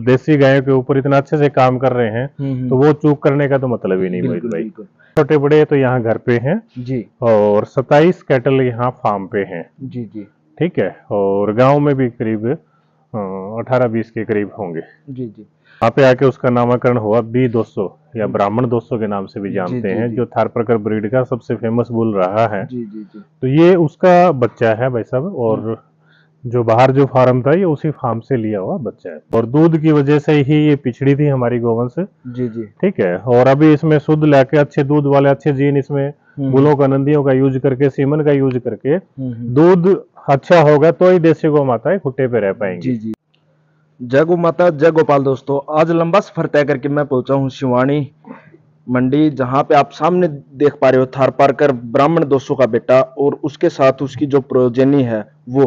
देसी गायों के ऊपर इतना अच्छे से काम कर रहे हैं, तो वो चूक करने का तो मतलब ही नहीं मोहित बिल्कुल भाई। बिल्कुल। छोटे बड़े तो यहाँ घर पे हैं जी और 27 कैटल यहाँ फार्म पे हैं। जी जी ठीक है, और गांव में भी करीब 18-20 के करीब होंगे। जी जी वहाँ पे आके उसका नामकरण हुआ B200 या ब्राह्मण 200 के नाम से भी जी जानते जी हैं, जी जो थारपारकर ब्रीड का सबसे फेमस बुल रहा है। जी जी जी। तो ये उसका बच्चा है भाई साहब, और जो बाहर जो फार्म था ये उसी फार्म से लिया हुआ बच्चा है, और दूध की वजह से ही ये पिछड़ी थी हमारी गोवंश। जी जी। ठीक है, और अभी इसमें शुद्ध लाके अच्छे दूध वाले अच्छे जीन इसमें बुलों का नंदियों का यूज करके सीमन का यूज करके दूध अच्छा होगा तो ही देसी गौ माताएं खुट्टे पे रह पाएंगी। जी जी। जय गौ माता जय गोपाल। दोस्तों, आज लंबा सफर तय करके मैं पहुंचा हूं शिवानी मंडी, जहां पे आप सामने देख पा रहे हो थारपारकर ब्राह्मण 200 का बेटा और उसके साथ उसकी जो प्रोजेनी है वो।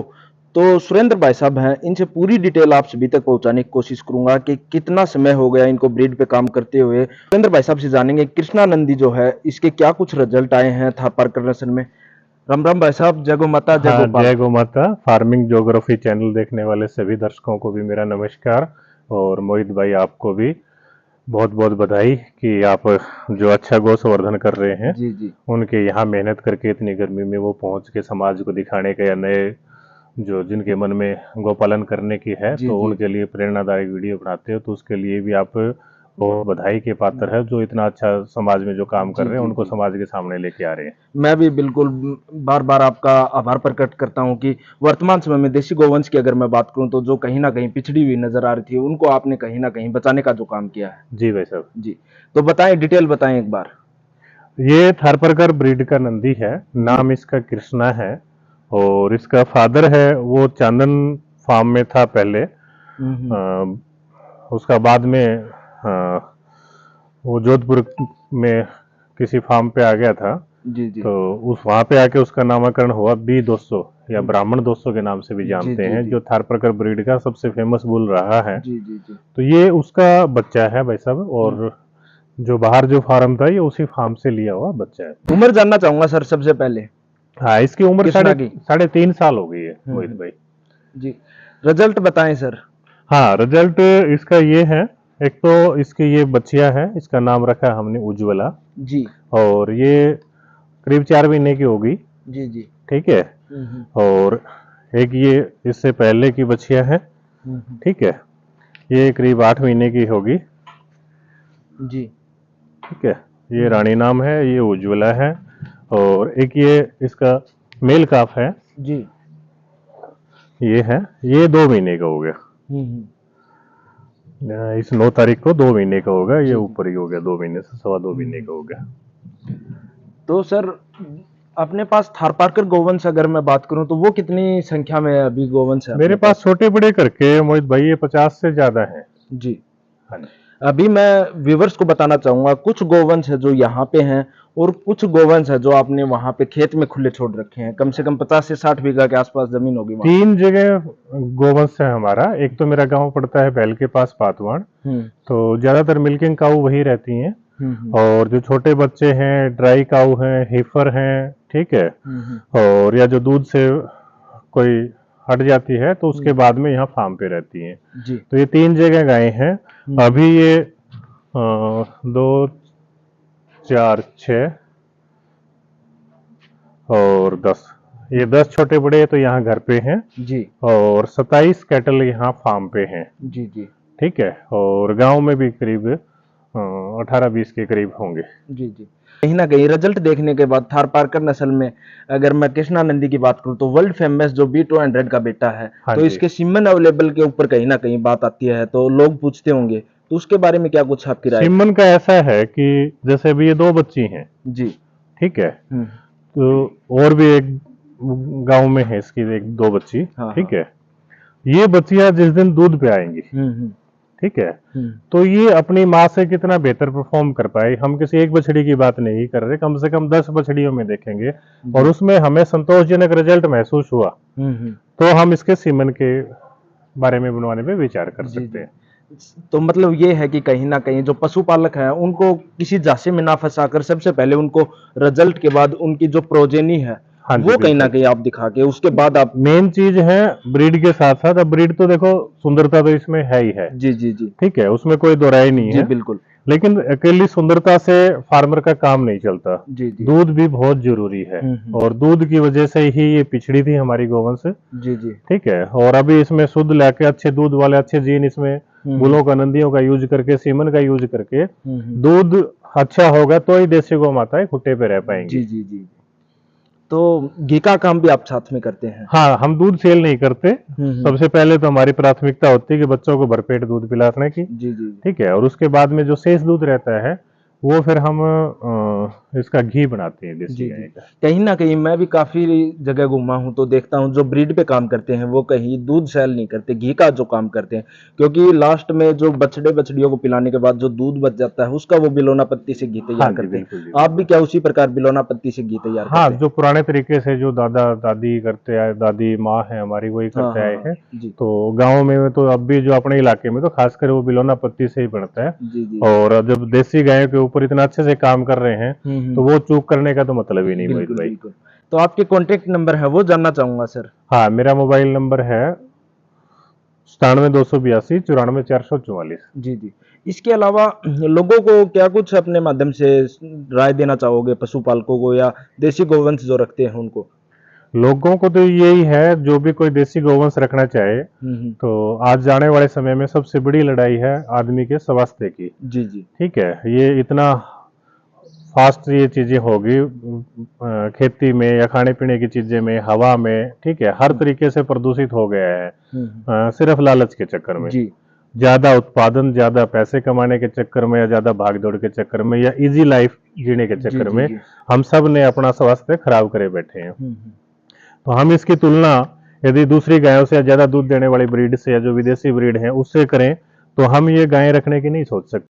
तो सुरेंद्र भाई साहब हैं, इनसे पूरी डिटेल आप सभी तक पहुंचाने की कोशिश करूंगा कि कितना समय हो गया इनको ब्रीड पे काम करते हुए। सुरेंद्र भाई साहब से जानेंगे कृष्णा नंदी जो है इसके क्या कुछ रिजल्ट आए हैं थारपारकर नस्ल में। राम राम भाई साहब, जय गौ माता जय हाँ, गोपाल। जय गौ माता। फार्मिंग ज्योग्राफी चैनल देखने वाले सभी दर्शकों को भी मेरा नमस्कार, और मोहित भाई आपको भी बहुत बहुत बधाई कि आप जो अच्छा गौ संवर्धन कर रहे हैं, जी जी उनके यहाँ मेहनत करके इतनी गर्मी में वो पहुंच के समाज को दिखाने का, या नए जो जिनके मन में गौपालन करने की है जी तो जी। उनके लिए प्रेरणादायक वीडियो बनाते हो, तो उसके लिए भी आप बहुत बधाई के पात्र है, जो इतना अच्छा समाज में जो काम कर जी रहे हैं जी उनको जी। समाज के सामने लेके आ रहे हैं। मैं भी बिल्कुल बार बार आपका आभार प्रकट करता हूं कि वर्तमान समय में देशी गौवंश की अगर मैं बात करूं तो जो कहीं ना कहीं पिछड़ी हुई नजर आ रही थी उनको आपने कहीं ना कहीं बचाने का जो काम किया है। जी भाई साहब। जी। तो बताएं, डिटेल बताएं एक बार। ये थारपारकर ब्रीड का नंदी है, जी। नाम इसका कृष्णा है, और इसका फादर है वो चांदन फार्म में था पहले। हम्म। उसका बाद में वो जोधपुर में किसी फार्म पे आ गया था, जी जी तो उस वहां पे आके उसका नामकरण हुआ B200 या ब्राह्मण 200 के नाम से भी जी जानते जी हैं, जी जो थारपारकर ब्रीड का सबसे फेमस बुल रहा है। जी जी जी। तो ये उसका बच्चा है भाई साहब, और जो बाहर जो फार्म था ये उसी फार्म से लिया हुआ बच्चा है। उम्र जानना चाहूंगा सर सबसे पहले हाँ, इसकी उम्र कृष्णा साढ़े की। साढ़े 3 साल हो गई है मोहित हम्म। भाई। जी। रिजल्ट बताएं सर। हाँ, रिजल्ट इसका ये है, एक तो इसकी ये बच्चिया है, इसका नाम रखा है हमने उज्ज्वला, जी और ये करीब 4 महीने की होगी। जी जी। ठीक है, हम्म और एक ये इससे पहले की बच्चिया है। हम्म। ठीक है, ये करीब 8 महीने की होगी। जी। ठीक है, ये रानी नाम है, ये उज्ज्वला है, और एक ये इसका मेल काफ है, जी। ये है, ये 2 महीने का हो गया। हम्म। इस 9 तारीख को 2 महीने का होगा, ये जी जी। ऊपर ही हो गया, 2 महीने से 2.25 महीने हम्म। का हो गया। तो सर, अपने पास थारपारकर गोवंश अगर मैं बात करूं तो वो कितनी संख्या में अभी गोवंश है मेरे अपने पास पास। छोटे बड़े करके मोहित भाई ये 50 से ज्यादा है। जी। हाँ जी। अभी मैं व्यूवर्स को बताना चाहूंगा, कुछ गोवंश है जो यहाँ पे हैं और कुछ गोवंश है जो आपने वहां पे खेत में खुले छोड़ रखे हैं। कम से कम 50 से 60 बीघा के आसपास जमीन होगी वहां पे। 3 जगह गोवंश है हमारा। एक तो मेरा गांव पड़ता है बैल के पास पातवाड़, हम्म तो ज्यादातर मिल्किंग काऊ वही रहती हैं, हम्म और जो छोटे बच्चे हैं ड्राई काऊ हैं, हेफर हैं। ठीक है, हम्म और या जो दूध से कोई हट जाती है तो उसके हम्म। बाद में यहाँ फार्म पे रहती हैं। जी। तो ये 3 जगह गायें हैं। अभी ये 2, 4, 6 और 10, ये 10 छोटे बड़े तो यहाँ घर पे हैं, जी और 27 कैटल यहाँ फार्म पे हैं। जी जी ठीक है, और गांव में भी करीब 18-20 के करीब होंगे। जी जी। कहीं ना कहीं रिजल्ट देखने के बाद थारपारकर नस्ल में अगर मैं कृष्णा नंदी की बात करूं तो वर्ल्ड फेमस जो B200 का बेटा है, हाँ तो जी। इसके सीमन अवेलेबल के ऊपर कहीं ना कहीं बात आती है तो लोग पूछते होंगे, तो उसके बारे में क्या कुछ आपकी राय है। सिमन का ऐसा है कि जैसे अभी ये 2 बच्ची हैं। जी। ठीक है, हम्म। तो और भी एक गांव में है इसकी 1-2 बच्ची। हाँ हाँ। ठीक है, ये बच्चियां जिस दिन दूध पे आएंगी, हम्म। ठीक है, हम्म। तो ये अपनी माँ से कितना बेहतर परफॉर्म कर पाए। हम किसी एक बछड़ी की बात नहीं कर रहे, कम से कम 10 बछड़ियों में देखेंगे, और जी। उसमें हमें संतोषजनक रिजल्ट महसूस हुआ, हम्म। तो हम इसके सीमन के बारे में बनवाने पे विचार कर जी सकते जी। हैं। तो मतलब ये है कि कहीं ना कहीं जो पशुपालक हैं उनको किसी झांसे में ना फंसाकर सबसे पहले उनको रिजल्ट के बाद उनकी जो प्रोजेनी है हाँ जी, वो कहीं ना बिल्कुल। कहीं आप दिखा के उसके बाद आप। मेन चीज है ब्रीड के साथ साथ, अब ब्रीड तो देखो सुंदरता तो इसमें है ही है, जी जी जी। ठीक है, उसमें कोई दो राय नहीं जी है। बिल्कुल। लेकिन अकेली सुंदरता से फार्मर का काम नहीं चलता, जी जी। दूध भी बहुत जरूरी है। हम्म। और दूध की वजह से ही ये पिछड़ी थी हमारी गोवंश, जी जी। ठीक है। और अभी इसमें शुद्ध लेके अच्छे दूध वाले अच्छे जीन इसमें हम्म बुलों का नंदियों का यूज करके सीमन का यूज करके हम्म। दूध अच्छा होगा तो ही देसी गौ माताएं खुट्टे पे रह पाएंगी। जी जी जी। तो घी का काम भी आप साथ में करते हैं? हाँ, हम दूध सेल नहीं करते। हम्म। सबसे पहले तो हमारी प्राथमिकता होती है कि बच्चों को भरपेट दूध पिलाने की, जी जी। ठीक है। और उसके बाद में जो शेष दूध रहता है वो फिर हम इसका घी बनाते हैं देसी जी जी। गाय का। कहीं ना कहीं मैं भी काफी जगह घूमा हूं तो देखता हूं जो ब्रीड पे काम करते हैं वो कहीं दूध सेल नहीं करते, घी का जो काम करते हैं। क्योंकि लास्ट में जो बछड़े बछड़ियों को पिलाने के बाद जो दूध बच जाता है उसका वो बिलोना पत्ती से घी हाँ तैयार जी, करते हैं। बिल्कुल जी, आप भी बिल्कुल। क्या उसी प्रकार बिलोना पत्ती से घी तैयार हाँ, करते हैं? जो पुराने तरीके से जो दादा दादी करते आए, दादी माँ है हमारी, वही हाँ करते हाँ आए हाँ। हैं। जी तो गाँव में तो अब भी जो अपने इलाके में तो खासकर वो बिलोना पत्ती से ही बनता है। जी जी जी। और जब देसी गायों के ऊपर इतना अच्छे से काम कर रहे हैं तो वो चूक करने का तो मतलब ही नहीं, मोहित बिल्कुल भाई। बिल्कुल। तो आपके कॉन्टेक्ट नंबर है वो जानना चाहूंगा सर। हाँ, मेरा मोबाइल नंबर है 97 282 94 444। जी जी। इसके अलावा लोगों को क्या कुछ अपने माध्यम से राय देना चाहोगे पशुपालकों को या देसी गोवंश जो रखते हैं उनको? लोगों को तो यही है, जो भी कोई देसी गौवंश रखना चाहे हम्म। तो आज जाने वाले समय में सबसे बड़ी लड़ाई है आदमी के स्वास्थ्य की, जी जी। ठीक है। ये इतना फास्ट ये चीजें होगी खेती में या खाने पीने की चीजें में, हवा में, ठीक है, हर तरीके से प्रदूषित हो गया है। हम्म। सिर्फ लालच के चक्कर में, जी ज्यादा उत्पादन, ज्यादा पैसे कमाने के चक्कर में, या ज्यादा भागदौड़ के चक्कर में, या इजी लाइफ जीने के जी चक्कर जी में जी। हम सब ने अपना स्वास्थ्य खराब करे बैठे हैं। हम्म। तो हम इसकी तुलना यदि दूसरी गायों से या ज्यादा दूध देने वाली ब्रीड से या जो विदेशी ब्रीड है उससे करें तो हम ये गायें रखने की नहीं सोच सकते।